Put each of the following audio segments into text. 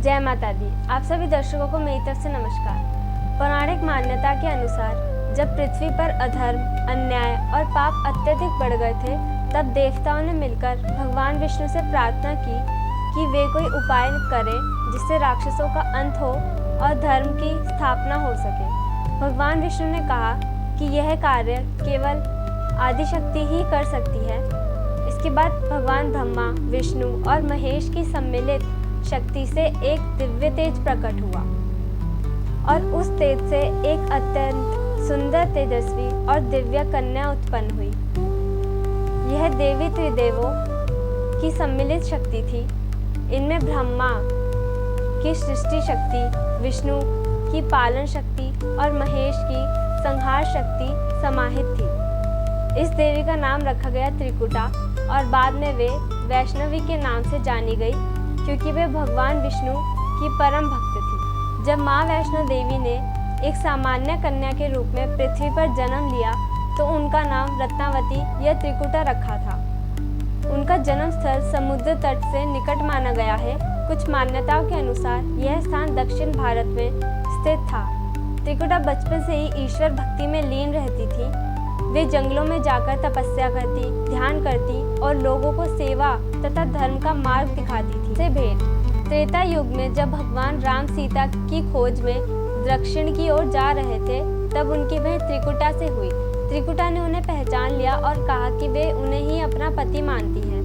जय माता दी। आप सभी दर्शकों को मेरी तरफ से नमस्कार। पौराणिक मान्यता के अनुसार जब पृथ्वी पर अधर्म, अन्याय और पाप अत्यधिक बढ़ गए थे, तब देवताओं ने मिलकर भगवान विष्णु से प्रार्थना की कि वे कोई उपाय करें जिससे राक्षसों का अंत हो और धर्म की स्थापना हो सके। भगवान विष्णु ने कहा कि यह कार्य केवल आदिशक्ति ही कर सकती है। इसके बाद भगवान ब्रह्मा, विष्णु और महेश की सम्मिलित शक्ति से एक दिव्य तेज प्रकट हुआ और उस तेज से एक अत्यंत सुंदर, तेजस्वी और दिव्य कन्या उत्पन्न हुई। यह देवी त्रिदेवों की सम्मिलित शक्ति थी। इनमें ब्रह्मा की सृष्टि शक्ति, विष्णु की पालन शक्ति और महेश की संहार शक्ति समाहित थी। इस देवी का नाम रखा गया त्रिकुटा और बाद में वे वैष्णवी के नाम से जानी गई, क्योंकि वे भगवान विष्णु की परम भक्त थी। जब माँ वैष्णो देवी ने एक सामान्य कन्या के रूप में पृथ्वी पर जन्म लिया तो उनका नाम रत्नावती या त्रिकुटा रखा था। उनका जन्म स्थल समुद्र तट से निकट माना गया है। कुछ मान्यताओं के अनुसार यह स्थान दक्षिण भारत में स्थित था। त्रिकुटा बचपन से ही ईश्वर भक्ति में लीन रहती थी। वे जंगलों में जाकर तपस्या करती, ध्यान करती और लोगों को सेवा तथा धर्म का मार्ग दिखाती थी। से भेंट त्रेता युग में जब भगवान राम सीता की खोज में दक्षिण की ओर जा रहे थे, तब उनकी भेंट त्रिकुटा से हुई। त्रिकुटा ने उन्हें पहचान लिया और कहा कि वे उन्हें ही अपना पति मानती हैं।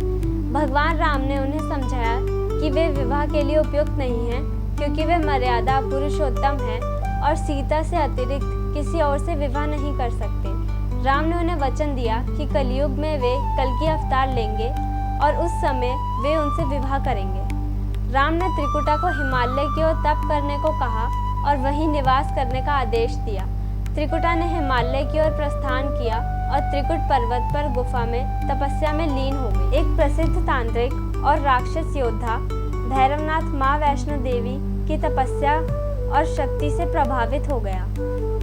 भगवान राम ने उन्हें समझाया कि वे विवाह के लिए उपयुक्त नहीं हैं, क्योंकि वे मर्यादा पुरुषोत्तम हैं और सीता से अतिरिक्त किसी और से विवाह नहीं कर सकते। राम ने उन्हें वचन दिया कि कलयुग में वे कल्कि अवतार लेंगे और उस समय वे उनसे विवाह करेंगे। राम ने त्रिकुटा को हिमालय की ओर तप करने को कहा और वहीं निवास करने का आदेश दिया। त्रिकुटा ने हिमालय की ओर प्रस्थान किया और त्रिकुट पर्वत पर गुफा में तपस्या में लीन हो गई। एक प्रसिद्ध तांत्रिक और राक्षस योद्धा भैरवनाथ माँ वैष्णो देवी की तपस्या और शक्ति से प्रभावित हो गया।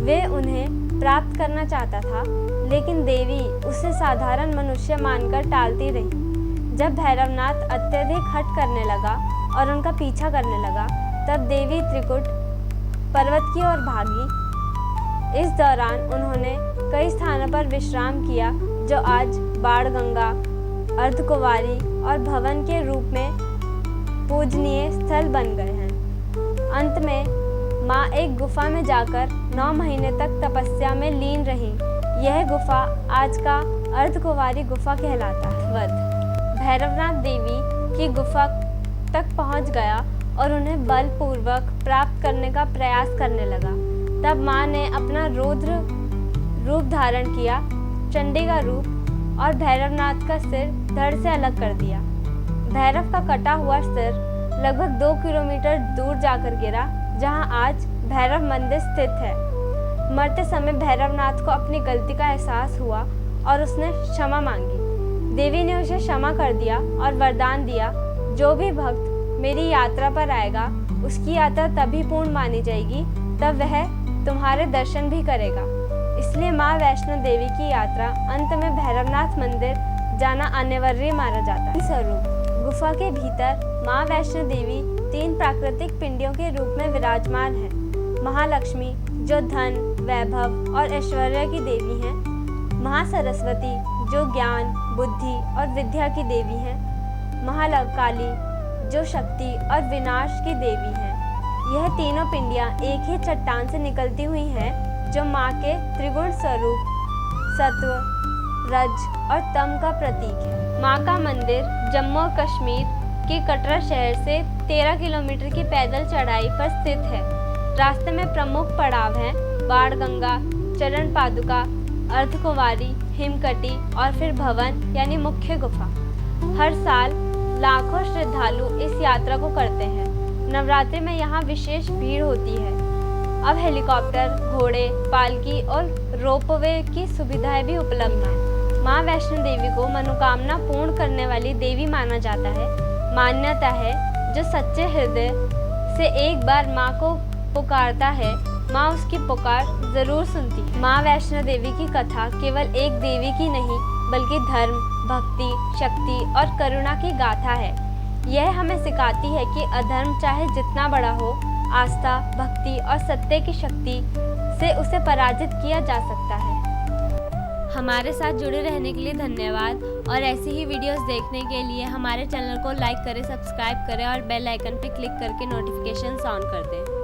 वे उन्हें प्राप्त करना चाहता था, लेकिन देवी उसे साधारण मनुष्य मानकर टालती रही। जब भैरवनाथ अत्यधिक हठ करने लगा और उनका पीछा करने लगा, तब देवी त्रिकुट पर्वत की ओर भागी। इस दौरान उन्होंने कई स्थानों पर विश्राम किया, जो आज बाणगंगा, अर्धकुंवारी और भवन के रूप में पूजनीय स्थल बन गए हैं। अंत में माँ एक गुफा में जाकर 9 महीने तक तपस्या में लीन रहीं। यह गुफा आज का अर्धकुंवारी गुफा कहलाता है। वध भैरवनाथ देवी की गुफा तक पहुँच गया और उन्हें बलपूर्वक प्राप्त करने का प्रयास करने लगा। तब माँ ने अपना रौद्र रूप धारण किया, चंडी का रूप, और भैरवनाथ का सिर धड़ से अलग कर दिया। भैरव का कटा हुआ सिर लगभग 2 किलोमीटर दूर जाकर गिरा, जहां आज भैरव मंदिर स्थित है। मरते समय भैरवनाथ को अपनी गलती का एहसास हुआ और उसने क्षमा मांगी। देवी ने उसे क्षमा कर दिया और वरदान दिया, जो भी भक्त मेरी यात्रा पर आएगा उसकी यात्रा तभी पूर्ण मानी जाएगी, तब वह तुम्हारे दर्शन भी करेगा। इसलिए माँ वैष्णो देवी की यात्रा अंत में भैरवनाथ मंदिर जाना अनिवार्य माना जाता है। स्वरूप गुफा के भीतर माँ वैष्णो देवी 3 प्राकृतिक पिंडियों के रूप में विराजमान है। महालक्ष्मी, जो धन, वैभव और ऐश्वर्य की देवी हैं। महासरस्वती, जो ज्ञान, बुद्धि और विद्या की देवी हैं। महाकाली, जो शक्ति और विनाश की देवी हैं। यह तीनों पिंडियाँ एक ही चट्टान से निकलती हुई हैं, जो माँ के त्रिगुण स्वरूप सत्व, रज और तम का प्रतीक है। माँ का मंदिर जम्मू और कश्मीर के कटरा शहर से 13 किलोमीटर की पैदल चढ़ाई पर स्थित है। रास्ते में प्रमुख पड़ाव हैं बाणगंगा, चरण पादुका, अर्धकुंवारी, हिमकटी और फिर भवन यानी मुख्य गुफा। हर साल लाखों श्रद्धालु इस यात्रा को करते हैं। नवरात्रि में यहाँ विशेष भीड़ होती है। अब हेलीकॉप्टर, घोड़े, पालकी और रोपवे की सुविधाएं भी उपलब्ध हैं। माँ वैष्णो देवी को मनोकामना पूर्ण करने वाली देवी माना जाता है। मान्यता है, जो सच्चे हृदय से एक बार माँ को पुकारता है, माँ उसकी पुकार जरूर सुनती है। माँ वैष्णो देवी की कथा केवल एक देवी की नहीं, बल्कि धर्म, भक्ति, शक्ति और करुणा की गाथा है। यह हमें सिखाती है कि अधर्म चाहे जितना बड़ा हो, आस्था, भक्ति और सत्य की शक्ति से उसे पराजित किया जा सकता है। हमारे साथ जुड़े रहने के लिए धन्यवाद और ऐसी ही वीडियोस देखने के लिए हमारे चैनल को लाइक करें, सब्सक्राइब करें और बेल आइकन पर क्लिक करके नोटिफिकेशंस ऑन कर दें।